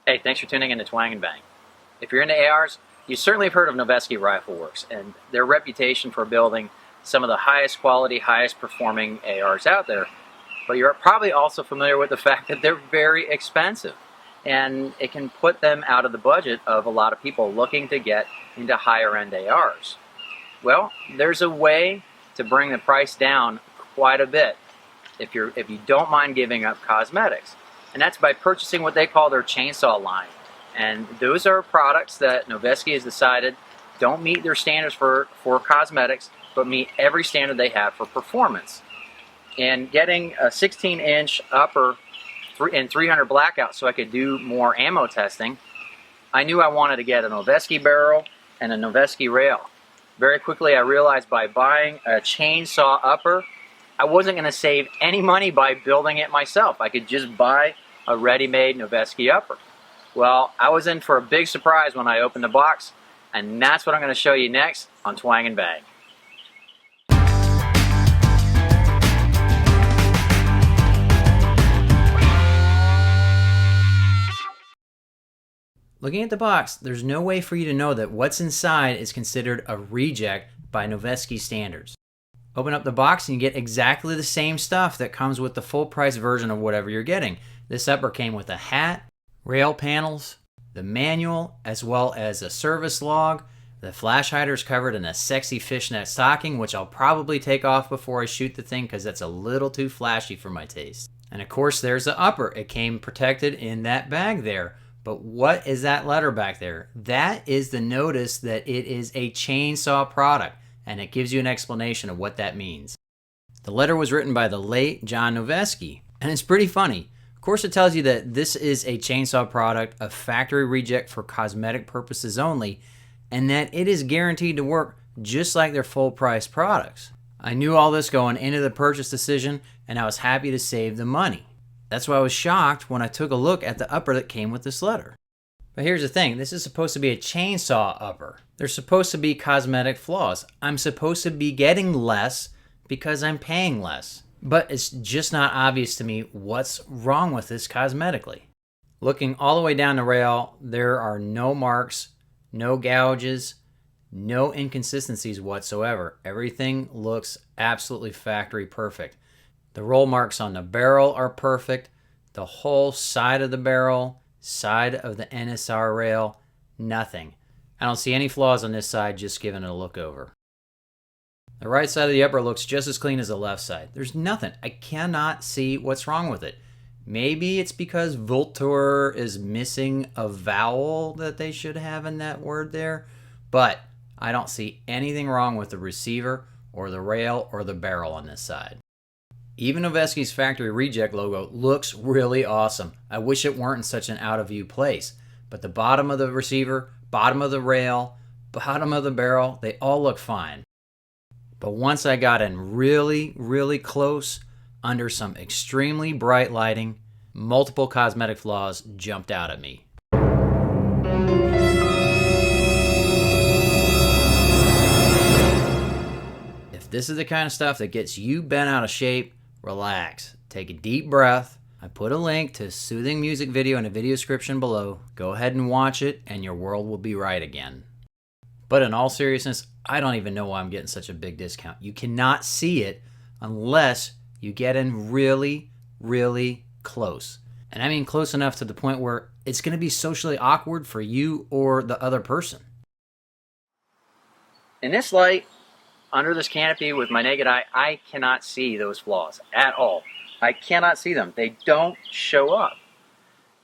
Hey, thanks for tuning in to Twang and Bang. If you're into ARs, you certainly have heard of Noveske Rifle Works and their reputation for building some of the highest quality, highest performing ARs out there. But you're probably also familiar with the fact that they're very expensive, and it can put them out of the budget of a lot of people looking to get into higher end ARs. Well, there's a way to bring the price down quite a bit if you don't mind giving up cosmetics. And that's by purchasing what they call their chainsaw line. And those are products that Noveske has decided don't meet their standards for cosmetics, but meet every standard they have for performance. And getting a 16-inch upper and 300 blackout so I could do more ammo testing, I knew I wanted to get a Noveske barrel and a Noveske rail. Very quickly I realized by buying a chainsaw upper, I wasn't going to save any money by building it myself. I could just buy a ready-made Noveske upper. Well, I was in for a big surprise when I opened the box, and that's what I'm going to show you next on Twang and Bang. Looking at the box, there's no way for you to know that what's inside is considered a reject by Noveske standards. Open up the box and you get exactly the same stuff that comes with the full price version of whatever you're getting. This upper came with a hat, rail panels, the manual, as well as a service log. The flash hider is covered in a sexy fishnet stocking, which I'll probably take off before I shoot the thing because that's a little too flashy for my taste. And of course there's the upper. It came protected in that bag there. But what is that letter back there? That is the notice that it is a chainsaw product, and it gives you an explanation of what that means. The letter was written by the late John Noveske, and it's pretty funny. Of course, it tells you that this is a chainsaw product, a factory reject for cosmetic purposes only, and that it is guaranteed to work just like their full-price products. I knew all this going into the purchase decision, and I was happy to save the money. That's why I was shocked when I took a look at the upper that came with this letter. But here's the thing, this is supposed to be a chainsaw upper. There's supposed to be cosmetic flaws. I'm supposed to be getting less because I'm paying less. But it's just not obvious to me what's wrong with this cosmetically. Looking all the way down the rail, there are no marks, no gouges, no inconsistencies whatsoever. Everything looks absolutely factory perfect. The roll marks on the barrel are perfect. The whole side of the barrel, side of the NSR rail, nothing. I don't see any flaws on this side, just giving it a look over. The right side of the upper looks just as clean as the left side. There's nothing. I cannot see what's wrong with it. Maybe it's because Vultur is missing a vowel that they should have in that word there, but I don't see anything wrong with the receiver or the rail or the barrel on this side. Even Noveske's factory reject logo looks really awesome. I wish it weren't in such an out of view place. But the bottom of the receiver, bottom of the rail, bottom of the barrel, they all look fine. But once I got in really, really close, under some extremely bright lighting, multiple cosmetic flaws jumped out at me. If this is the kind of stuff that gets you bent out of shape, relax, take a deep breath. I put a link to a soothing music video in a video description below. Go ahead and watch it and your world will be right again. But in all seriousness, I don't even know why I'm getting such a big discount. You cannot see it unless you get in really, really close. And I mean close enough to the point where it's going to be socially awkward for you or the other person. In this light, under this canopy with my naked eye, I cannot see those flaws at all. I cannot see them. They don't show up.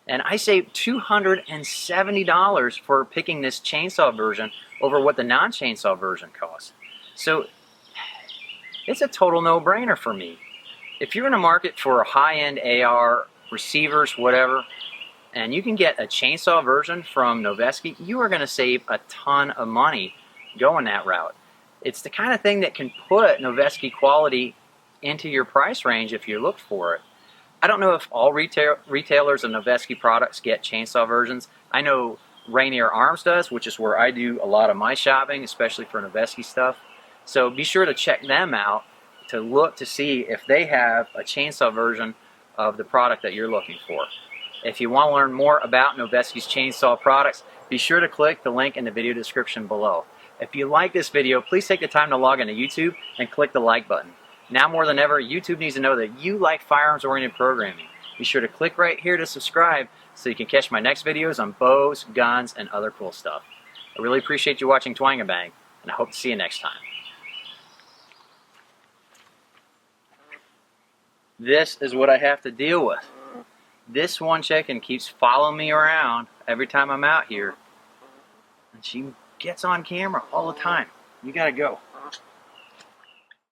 And I saved $270 for picking this chainsaw version over what the non-chainsaw version costs. So it's a total no-brainer for me. If you're in a market for high-end AR, receivers, whatever, and you can get a chainsaw version from Noveske, you are going to save a ton of money going that route. It's the kind of thing that can put Noveske quality into your price range if you look for it. I don't know if all retailers of Noveske products get chainsaw versions. I know Rainier Arms does, which is where I do a lot of my shopping, especially for Noveske stuff. So be sure to check them out to look to see if they have a chainsaw version of the product that you're looking for. If you want to learn more about Noveske's chainsaw products, be sure to click the link in the video description below. If you like this video, please take the time to log into YouTube and click the like button. Now more than ever, YouTube needs to know that you like firearms-oriented programming. Be sure to click right here to subscribe so you can catch my next videos on bows, guns, and other cool stuff. I really appreciate you watching Twang and Bang, and I hope to see you next time. This is what I have to deal with. This one chicken keeps following me around every time I'm out here, and she gets on camera all the time. You gotta go.